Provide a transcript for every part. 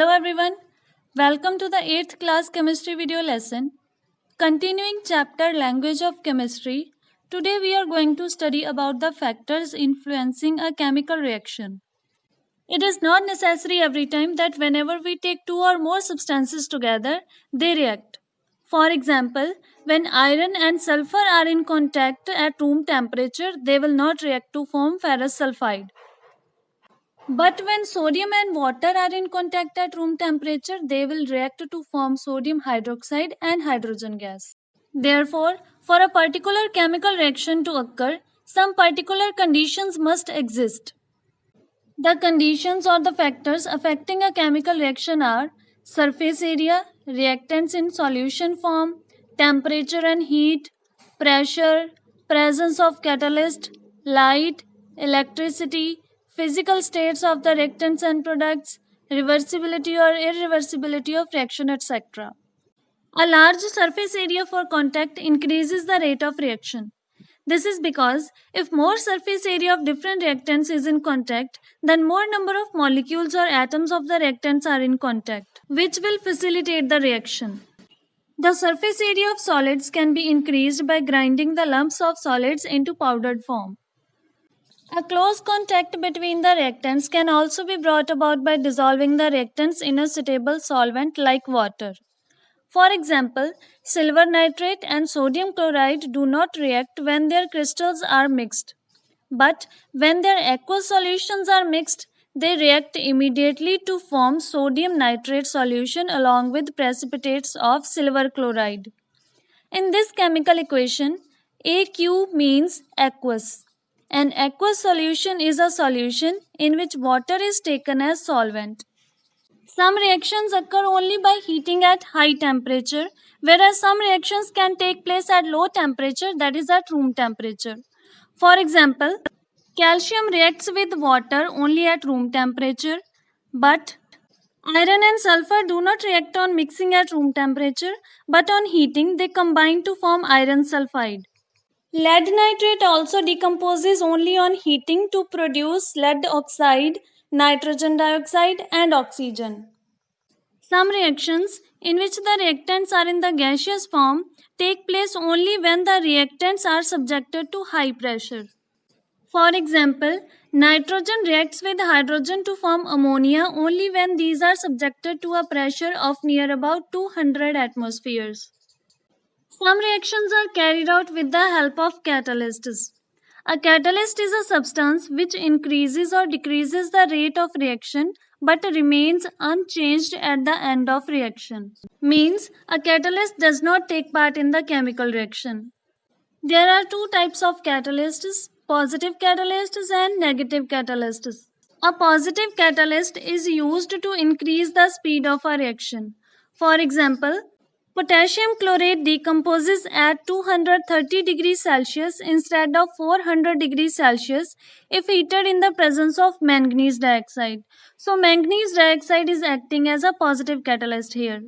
Hello everyone, welcome to the 8th class chemistry video lesson. Continuing chapter Language of Chemistry, today we are going to study about the factors influencing a chemical reaction. It is not necessary every time that whenever we take two or more substances together, they react. For example, when iron and sulfur are in contact at room temperature, they will not react to form ferrous sulfide. But when sodium and water are in contact at room temperature, they will react to form sodium hydroxide and hydrogen gas. Therefore, for a particular chemical reaction to occur, some particular conditions must exist. The conditions or the factors affecting a chemical reaction are surface area, reactants in solution form, temperature and heat, pressure, presence of catalyst, light, electricity, physical states of the reactants and products, reversibility or irreversibility of reaction, etc. A large surface area for contact increases the rate of reaction. This is because if more surface area of different reactants is in contact, then more number of molecules or atoms of the reactants are in contact, which will facilitate the reaction. The surface area of solids can be increased by grinding the lumps of solids into powdered form. A close contact between the reactants can also be brought about by dissolving the reactants in a suitable solvent like water. For example, silver nitrate and sodium chloride do not react when their crystals are mixed. But when their aqueous solutions are mixed, they react immediately to form sodium nitrate solution along with precipitates of silver chloride. In this chemical equation, AQ means aqueous. An aqueous solution is a solution in which water is taken as solvent. Some reactions occur only by heating at high temperature, whereas some reactions can take place at low temperature, that is at room temperature. For example, calcium reacts with water only at room temperature, but iron and sulfur do not react on mixing at room temperature, but on heating they combine to form iron sulfide. Lead nitrate also decomposes only on heating to produce lead oxide, nitrogen dioxide, and oxygen. Some reactions, in which the reactants are in the gaseous form, take place only when the reactants are subjected to high pressure. For example, nitrogen reacts with hydrogen to form ammonia only when these are subjected to a pressure of near about 200 atmospheres. Some reactions are carried out with the help of catalysts. A catalyst is a substance which increases or decreases the rate of reaction but remains unchanged at the end of reaction. Means a catalyst does not take part in the chemical reaction. There are two types of catalysts, positive catalysts and negative catalysts. A positive catalyst is used to increase the speed of a reaction. For example, potassium chlorate decomposes at 230 degrees Celsius instead of 400 degrees Celsius if heated in the presence of manganese dioxide. So manganese dioxide is acting as a positive catalyst here.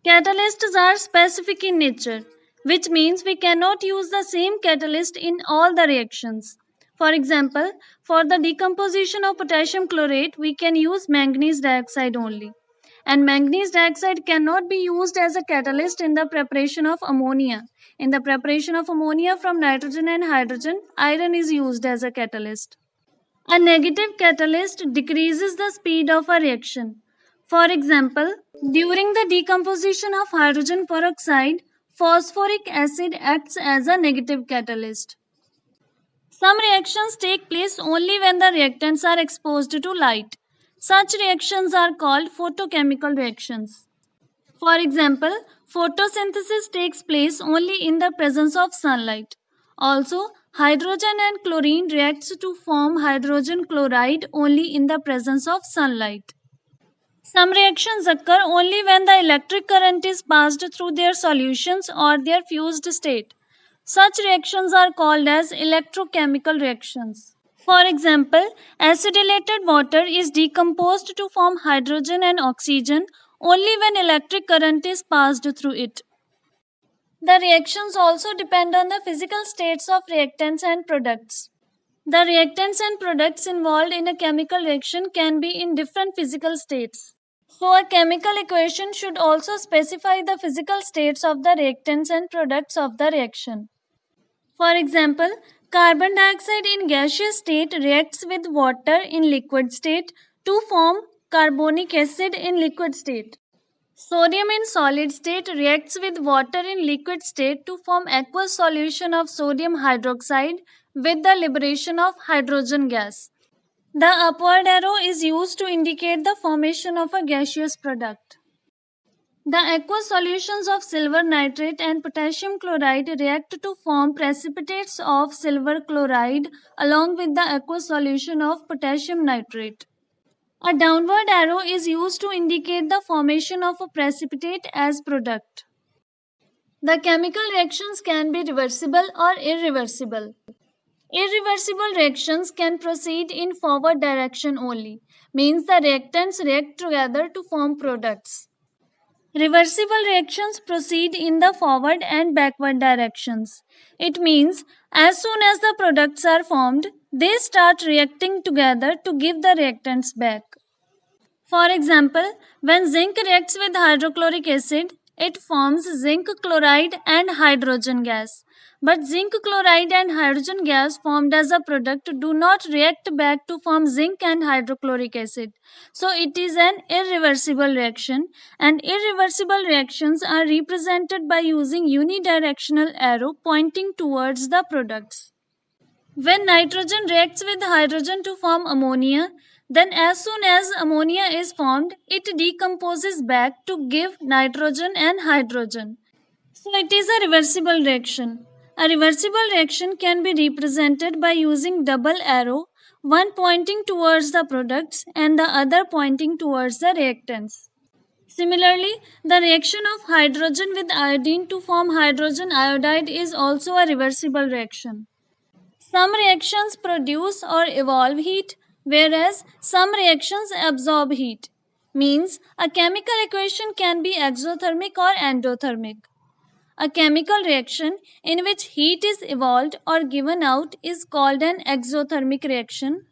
Catalysts are specific in nature, which means we cannot use the same catalyst in all the reactions. For example, for the decomposition of potassium chlorate, we can use manganese dioxide only. And manganese dioxide cannot be used as a catalyst in the preparation of ammonia. In the preparation of ammonia from nitrogen and hydrogen, iron is used as a catalyst. A negative catalyst decreases the speed of a reaction. For example, during the decomposition of hydrogen peroxide, phosphoric acid acts as a negative catalyst. Some reactions take place only when the reactants are exposed to light. Such reactions are called photochemical reactions. For example, photosynthesis takes place only in the presence of sunlight. Also, hydrogen and chlorine reacts to form hydrogen chloride only in the presence of sunlight. Some reactions occur only when the electric current is passed through their solutions or their fused state. Such reactions are called as electrochemical reactions. For example, acidylated water is decomposed to form hydrogen and oxygen only when electric current is passed through it. The reactions also depend on the physical states of reactants and products. The reactants and products involved in a chemical reaction can be in different physical states. So a chemical equation should also specify the physical states of the reactants and products of the reaction. For example, carbon dioxide in gaseous state reacts with water in liquid state to form carbonic acid in liquid state. Sodium in solid state reacts with water in liquid state to form aqueous solution of sodium hydroxide with the liberation of hydrogen gas. The upward arrow is used to indicate the formation of a gaseous product. The aqueous solutions of silver nitrate and potassium chloride react to form precipitates of silver chloride along with the aqueous solution of potassium nitrate. A downward arrow is used to indicate the formation of a precipitate as product. The chemical reactions can be reversible or irreversible. Irreversible reactions can proceed in forward direction only, means the reactants react together to form products. Reversible reactions proceed in the forward and backward directions. It means as soon as the products are formed, they start reacting together to give the reactants back. For example, when zinc reacts with hydrochloric acid, it forms zinc chloride and hydrogen gas. But zinc chloride and hydrogen gas formed as a product do not react back to form zinc and hydrochloric acid. So it is an irreversible reaction, and irreversible reactions are represented by using unidirectional arrow pointing towards the products. When nitrogen reacts with hydrogen to form ammonia, then as soon as ammonia is formed, it decomposes back to give nitrogen and hydrogen. So it is a reversible reaction. A reversible reaction can be represented by using double arrow, one pointing towards the products and the other pointing towards the reactants. Similarly, the reaction of hydrogen with iodine to form hydrogen iodide is also a reversible reaction. Some reactions produce or evolve heat, whereas some reactions absorb heat. Means a chemical equation can be exothermic or endothermic. A chemical reaction in which heat is evolved or given out is called an exothermic reaction.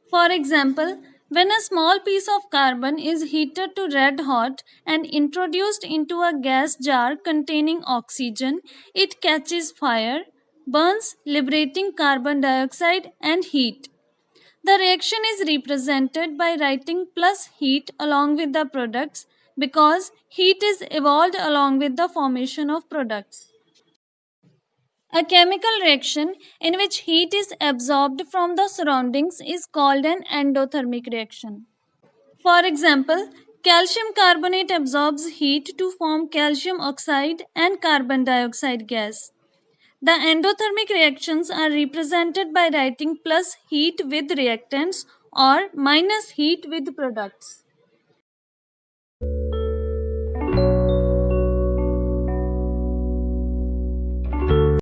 For example, when a small piece of carbon is heated to red hot and introduced into a gas jar containing oxygen, it catches fire, burns, liberating carbon dioxide and heat. The reaction is represented by writing plus heat along with the products because heat is evolved along with the formation of products. A chemical reaction in which heat is absorbed from the surroundings is called an endothermic reaction. For example, calcium carbonate absorbs heat to form calcium oxide and carbon dioxide gas. The endothermic reactions are represented by writing plus heat with reactants or minus heat with products.